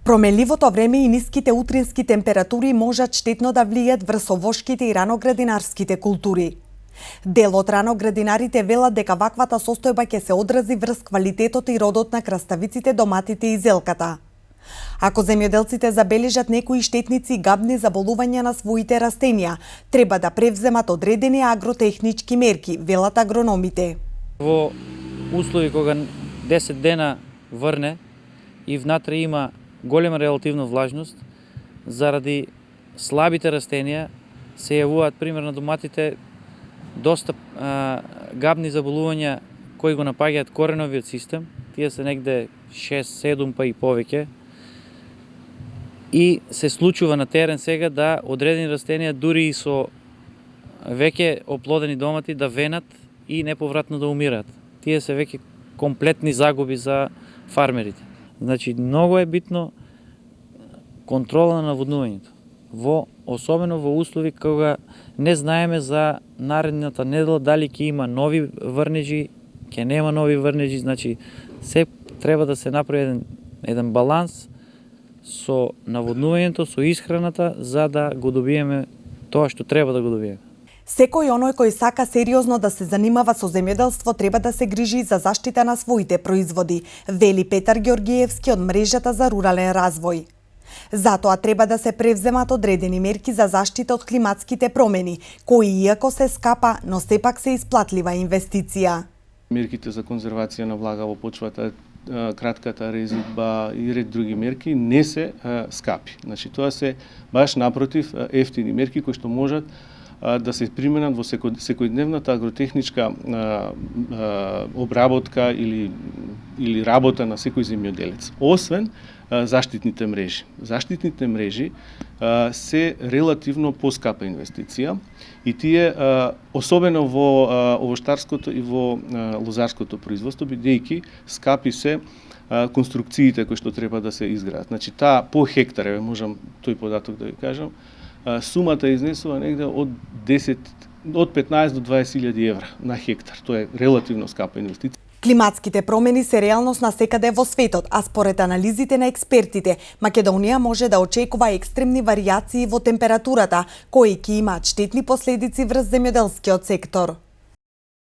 Променливото време и ниските утрински температури можат штетно да влијат врз овошките и раноградинарските култури. Дел од раноградинарите велат дека ваквата состојба ќе се одрази врз квалитетот и родот на краставиците, доматите и зелката. Ако земјоделците забележат некои штетници и габни заболувања на своите растенија, треба да превземат одредени агротехнички мерки, велат агрономите. Во услови кога 10 дена врне и внатре има голема релативна влажност, заради слабите растенија се јавуваат, примерно доматите, доста габни заболувања кои го напаѓаат кореновиот систем. Тие се негде 6-7 па и повеќе. И се случува на терен сега да одредени растенија дури и со веќе оплодени домати да венат и неповратно да умираат. Тие се веќе комплетни загуби за фармерите. Значи, многу е битно контрола на наводнувањето. Особено во услови кога не знаеме за наредната недела дали ќе има нови врнежи, ќе нема нови врнежи, значи се треба да се направи еден баланс со наводнувањето, со исхраната, за да го добиеме тоа што треба да го добиеме. Секој оној кој сака сериозно да се занимава со земјоделство треба да се грижи за заштита на своите производи, вели Петар Ѓоргиевски од мрежата за рурален развој. Затоа треба да се превземат одредени мерки за заштита од климатските промени, кои иако се скапа, но сепак се исплатлива инвестиција. Мерките за конзервација на влага во почвата, кратката резидба и ред други мерки не се скапи. Значи тоа се баш напротив ефтини мерки кои што можат да се применат во секојдневната агротехничка обработка или работа на секој земјоделец. Освен заштитните мрежи. Заштитните мрежи се релативно поскапа инвестиција и тие особено во овоштарското и во лозарското производство, бидејќи скапи се конструкциите кои што треба да се изградат. Значи таа по хектар, можам тој податок да ви кажам, сумата изнесува негде од 15 до 20.000 евра на хектар. Тоа е релативно скапа инвестиција. Климатските промени се реалност насекаде во светот, а според анализите на експертите, Македонија може да очекува екстремни варијации во температурата, кои ќе имаат штетни последици врз земјоделскиот сектор.